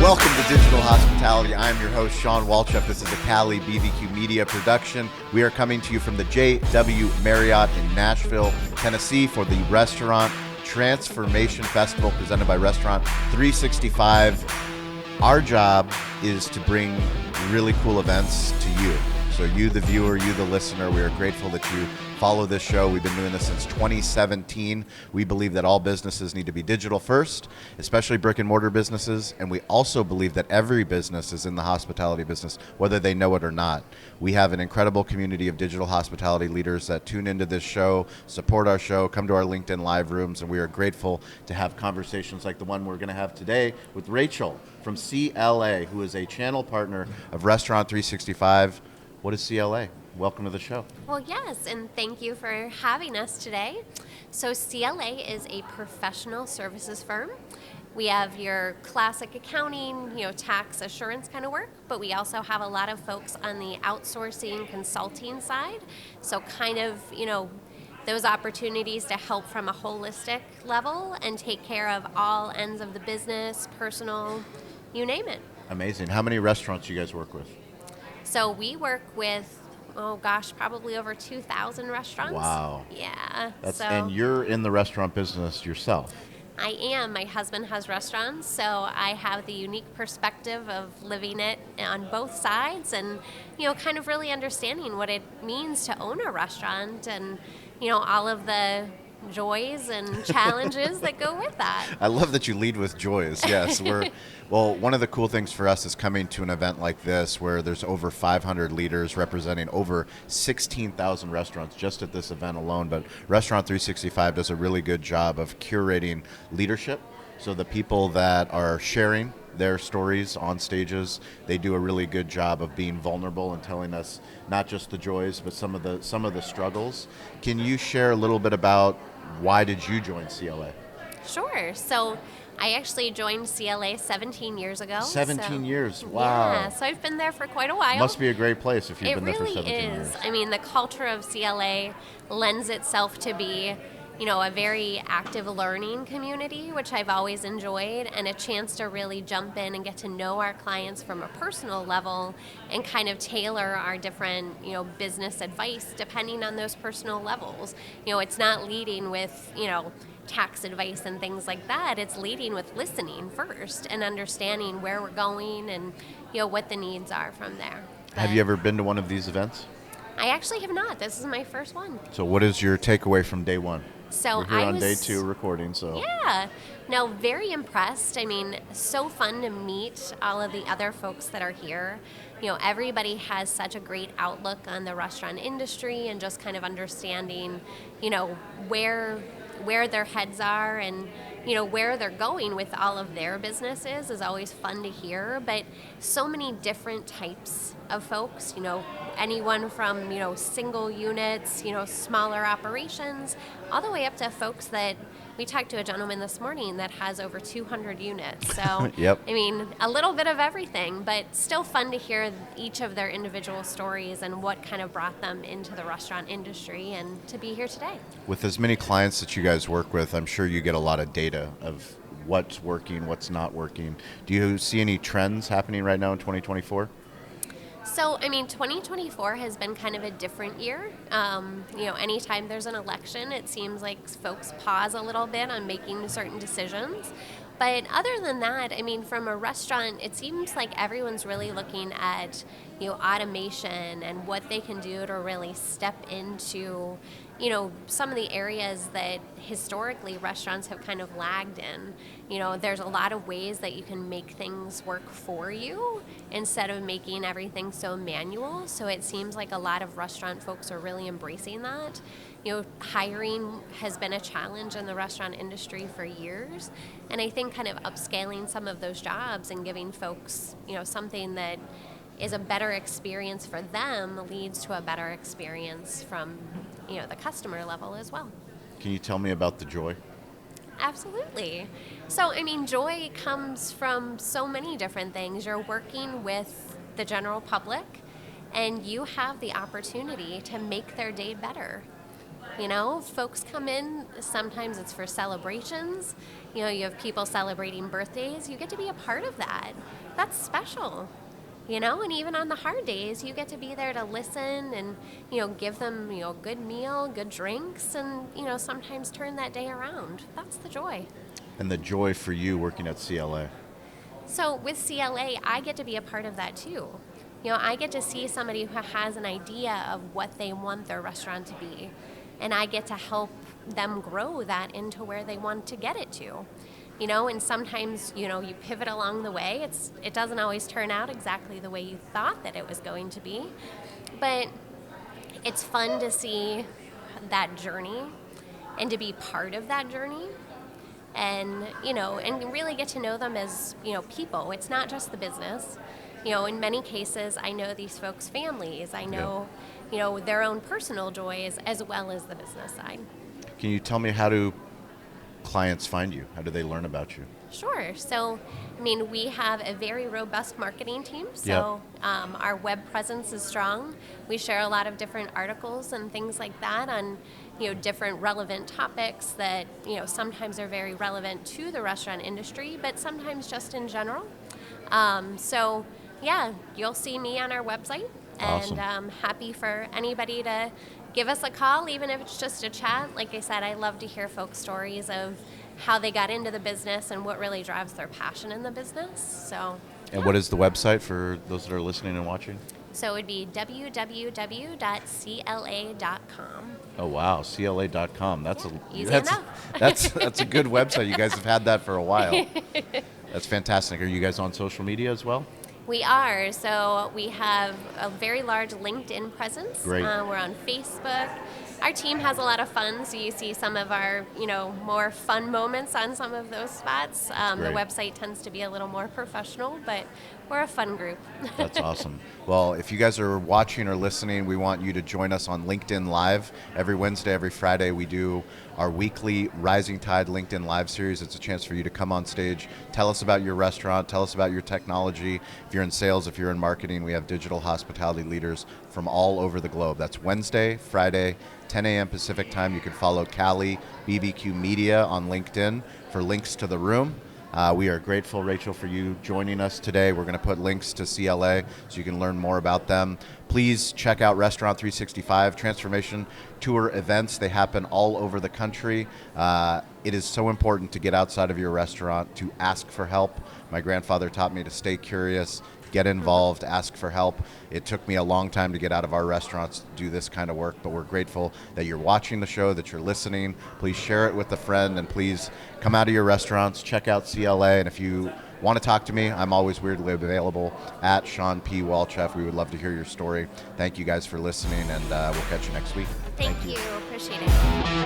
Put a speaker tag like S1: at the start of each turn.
S1: Welcome to Digital Hospitality. I'm your host, Shawn Walchef. This is a Cali BBQ Media production. We are coming to you from the JW Marriott in Nashville, Tennessee for the Restaurant Transformation Festival presented by Restaurant 365. Our job is to bring really cool events to you. So you, the viewer, you, the listener, we are grateful that you follow this show. We've been doing this since 2017. We believe that all businesses need to be digital first, especially brick and mortar businesses. And we also believe that every business is in the hospitality business, whether they know it or not. We have an incredible community of digital hospitality leaders that tune into this show, support our show, come to our LinkedIn live rooms, and we are grateful to have conversations like the one we're going to have today with Rachel from CLA, who is a channel partner of Restaurant 365. What is CLA? Welcome to the show.
S2: Well, yes, and thank you for having us today. So CLA is a professional services firm. We have your classic accounting, tax assurance kind of work, but we also have a lot of folks on the outsourcing consulting side. So kind of, those opportunities to help from a holistic level and take care of all ends of the business, personal, you name it.
S1: Amazing. How many restaurants you guys work with?
S2: So we work with, probably over 2,000 restaurants.
S1: Wow.
S2: Yeah.
S1: And you're in the restaurant business yourself.
S2: I am. My husband has restaurants, so I have the unique perspective of living it on both sides and, kind of really understanding what it means to own a restaurant and, all of the joys and challenges that go with that.
S1: I love that you lead with joys. Yes, one of the cool things for us is coming to an event like this where there's over 500 leaders representing over 16,000 restaurants just at this event alone. But Restaurant 365 does a really good job of curating leadership. So the people that are sharing their stories on stages, they do a really good job of being vulnerable and telling us not just the joys, but some of the struggles. Can you share a little bit about why did you join CLA?
S2: Sure. So I actually joined CLA 17 years ago.
S1: 17 years. Wow.
S2: Yeah, so I've been there for quite a while.
S1: Must be a great place if you've been there for 17 years.
S2: It really is. I mean, the culture of CLA lends itself to be a very active learning community, which I've always enjoyed, and a chance to really jump in and get to know our clients from a personal level and kind of tailor our different, business advice depending on those personal levels. It's not leading with, tax advice and things like that. It's leading with listening first and understanding where we're going and, what the needs are from there.
S1: Have you ever been to one of these events?
S2: I actually have not. This is my first one.
S1: So what is your takeaway from day one?
S2: So
S1: we're here on day 2 recording, so.
S2: Yeah. No, very impressed. I mean, so fun to meet all of the other folks that are here. Everybody has such a great outlook on the restaurant industry and just kind of understanding, where their heads are and, where they're going with all of their businesses is always fun to hear. But so many different types of folks, anyone from, single units, smaller operations, all the way up to folks that we talked to a gentleman this morning that has over 200 units. So,
S1: yep.
S2: I mean, a little bit of everything, but still fun to hear each of their individual stories and what kind of brought them into the restaurant industry and to be here today.
S1: With as many clients that you guys work with, I'm sure you get a lot of data of what's working, what's not working. Do you see any trends happening right now in 2024?
S2: So, 2024 has been kind of a different year. Anytime there's an election, it seems like folks pause a little bit on making certain decisions. But other than that, from a restaurant, it seems like everyone's really looking at, automation and what they can do to really step into, some of the areas that historically restaurants have kind of lagged in. There's a lot of ways that you can make things work for you instead of making everything so manual. So it seems like a lot of restaurant folks are really embracing that. Hiring has been a challenge in the restaurant industry for years. And I think kind of upscaling some of those jobs and giving folks, something that is a better experience for them leads to a better experience from, the customer level as well.
S1: Can you tell me about the joy?
S2: Absolutely. So, joy comes from so many different things. You're working with the general public, and you have the opportunity to make their day better. Folks come in, sometimes it's for celebrations. You have people celebrating birthdays. You get to be a part of that. That's special. And even on the hard days, you get to be there to listen and, give them, good meal, good drinks, and, sometimes turn that day around. That's the joy.
S1: And the joy for you working at CLA.
S2: So with CLA, I get to be a part of that too. I get to see somebody who has an idea of what they want their restaurant to be, and I get to help them grow that into where they want to get it to. And sometimes, you pivot along the way. It doesn't always turn out exactly the way you thought that it was going to be, but it's fun to see that journey and to be part of that journey and, and really get to know them as, people. It's not just the business. In many cases, I know these folks' families. I know, their own personal joys as well as the business side.
S1: Can you tell me, how do clients find you? How do they learn about you?
S2: Sure. So, we have a very robust marketing team. So our web presence is strong. We share a lot of different articles and things like that on, different relevant topics that, sometimes are very relevant to the restaurant industry, but sometimes just in general. You'll see me on our website.
S1: Awesome.
S2: And happy for anybody to give us a call, even if it's just a chat. Like I said, I love to hear folks' stories of how they got into the business and what really drives their passion in the business. And
S1: what is the website for those that are listening and watching?
S2: So it would be www.cla.com.
S1: Oh wow, CLA.com. That's
S2: enough.
S1: That's a good website. You guys have had that for a while. That's fantastic. Are you guys on social media as well?
S2: We are. So we have a very large LinkedIn presence.
S1: Great.
S2: We're on Facebook. Our team has a lot of fun, so you see some of our, more fun moments on some of those spots. The website tends to be a little more professional, but we're a fun group.
S1: That's awesome. Well, if you guys are watching or listening, we want you to join us on LinkedIn Live. Every Wednesday, every Friday, we do our weekly Rising Tide LinkedIn Live series. It's a chance for you to come on stage, tell us about your restaurant, tell us about your technology. If you're in sales, if you're in marketing, we have digital hospitality leaders from all over the globe. That's Wednesday, Friday, 10 a.m. Pacific time. You can follow Cali BBQ Media on LinkedIn for links to the room. We are grateful, Rachel, for you joining us today. We're going to put links to CLA so you can learn more about them. Please check out Restaurant 365 Transformation Tour events. They happen all over the country. It is so important to get outside of your restaurant, to ask for help. My grandfather taught me to stay curious, get involved, ask for help. It took me a long time to get out of our restaurants to do this kind of work, but we're grateful that you're watching the show, that you're listening. Please share it with a friend, and please come out of your restaurants, check out CLA, and if you want to talk to me, I'm always weirdly available at Shawn P. Walchef. We would love to hear your story. Thank you guys for listening, and we'll catch you next week.
S2: Thank you. Appreciate it.